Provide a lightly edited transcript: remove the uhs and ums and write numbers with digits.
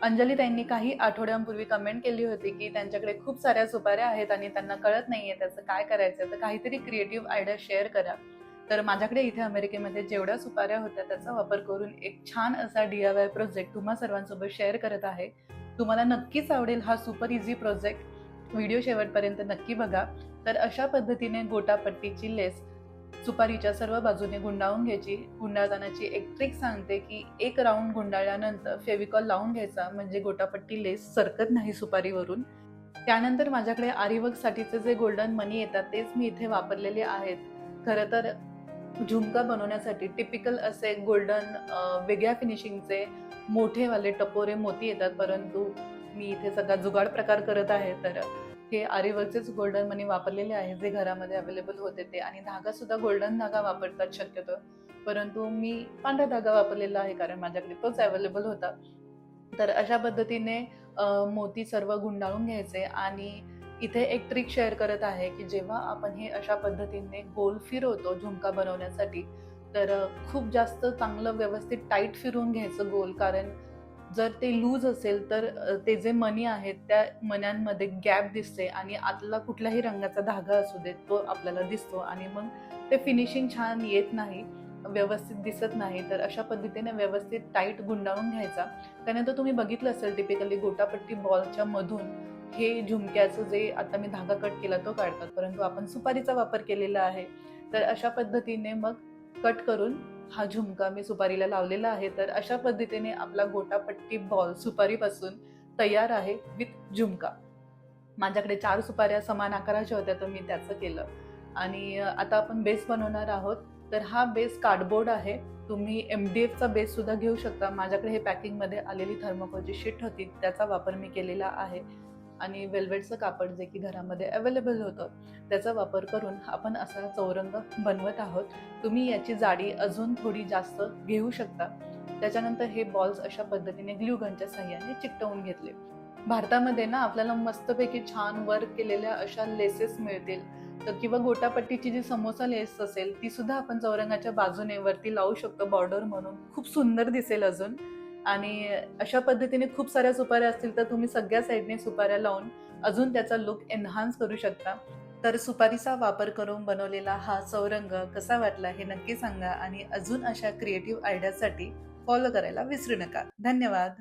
अंजली ताईंनी काही आठवड्यांपूर्वी कमेंट केली होती की त्यांच्याकडे खूप साऱ्या सुपाऱ्या आहेत आणि त्यांना कळत नाहीये त्याचं काय करायचं, तर काहीतरी क्रिएटिव्ह आयडिया शेअर करा. तर माझ्याकडे इथे अमेरिकेमध्ये जेवढ्या सुपाऱ्या होत्या त्याचा वापर करून एक छान असा DIY प्रोजेक्ट तुम्हा सर्वांसोबत शेअर करत आहे. तुम्हाला नक्कीच आवडेल हा सुपर इझी प्रोजेक्ट. व्हिडिओ शेवटपर्यंत नक्की बघा. तर अशा पद्धतीने गोटापट्टीची लेस सुपारीच्या सर्व बाजूने गुंडाळून घ्यायची. गुंडाळतानाची एक ट्रिक सांगते की एक राऊंड गुंडाळल्यानंतर फेविकॉल लावून घ्यायचा, म्हणजे गोटापट्टी लेस सरकत नाही सुपारीवरून. त्यानंतर माझ्याकडे आरीवर्कसाठीचे जे गोल्डन मनी येतात तेच मी इथे वापरलेले आहेत. खरं तर झुमका बनवण्यासाठी टिपिकल असे गोल्डन वेगळ्या फिनिशिंगचे मोठेवाले टपोरे मोती येतात, परंतु मी इथे सगळा जुगाड प्रकार करत आहे. तर हे आरीवर्कचेच गोल्डन मनी वापरलेले आहे जे घरामध्ये अवेलेबल होते ते, आणि धागा सुद्धा गोल्डन धागा वापरतात शक्यतो, परंतु मी पांढरा धागा वापरलेला आहे कारण माझ्याकडे तोच अवेलेबल होता. तर अशा पद्धतीने मोती सर्व गुंडाळून घ्यायचे. आणि इथे एक ट्रिक शेअर करत आहे की जेव्हा आपण हे अशा पद्धतीने गोल फिरवतो झुमका बनवण्यासाठी, तर खूप जास्त चांगलं व्यवस्थित टाईट फिरवून घ्यायचं गोल, कारण जर ते लूज असेल तर ते जे मणी आहेत त्या मण्यांमध्ये गॅप दिसते आणि आतला कुठल्याही रंगाचा धागा असू दे तो आपल्याला दिसतो, आणि मग ते फिनिशिंग छान येत नाही, व्यवस्थित दिसत नाही. तर अशा पद्धतीने व्यवस्थित टाईट गुंडाळून घ्यायचा. त्यानंतर तुम्ही बघितलं असेल टिपिकली गोटापट्टी बॉलच्या मधून हे झुमक्याचं जे आता मी धागा कट केला तो काढतात, परंतु आपण सुपारीचा वापर केलेला आहे. तर अशा पद्धतीने मग कट करून हा झुमका मी सुपारीला लावलेला आहे. तर अशा पद्धतीने आपला गोटापट्टी बॉल सुपारीपासून तयार आहे विथ झुमका. माझ्याकडे 4 सुपाऱ्या समान आकाराच्या होत्या तर मी त्याचं केलं. आणि आता आपण बेस बनवणार आहोत. तर हा बेस कार्डबोर्ड आहे. तुम्ही MDFचा बेस सुद्धा घेऊ शकता. माझ्याकडे हे पॅकिंगमध्ये आलेली थर्माकोलची शीट होती त्याचा वापर मी केलेला आहे. आणि वेल्वेटचं कापड जे की घरामध्ये अवेलेबल होतं त्याचा वापर करून आपण असा चौरंग बनवत आहोत. तुम्ही याची जाडी अजून थोडी जास्त घेऊ शकता. त्याच्यानंतर हे बॉल्स अशा पद्धतीने ग्लू गनच्या साह्याने चिकटवून घेतले. भारतामध्ये ना आपल्याला मस्तपैकी छान वर्क केलेल्या अशा लेसेस मिळतील. तर किंवा गोटापट्टीची जी समोसा लेस असेल ती सुद्धा आपण चौरंगाच्या बाजूने वरती लावू शकतो बॉर्डर म्हणून, खूप सुंदर दिसेल अजून. आणि अशा पद्धतीने खूप साऱ्या सुपाऱ्या असतील तर तुम्ही सगळ्या साईडने सुपाऱ्या लावून अजून त्याचा लुक एनहान्स करू शकता. तर सुपारीचा वापर करून बनवलेला हा चौरंग कसा वाटला हे नक्की सांगा, आणि अजून अशा क्रिएटिव्ह आयडियासाठी फॉलो करायला विसरू नका. धन्यवाद.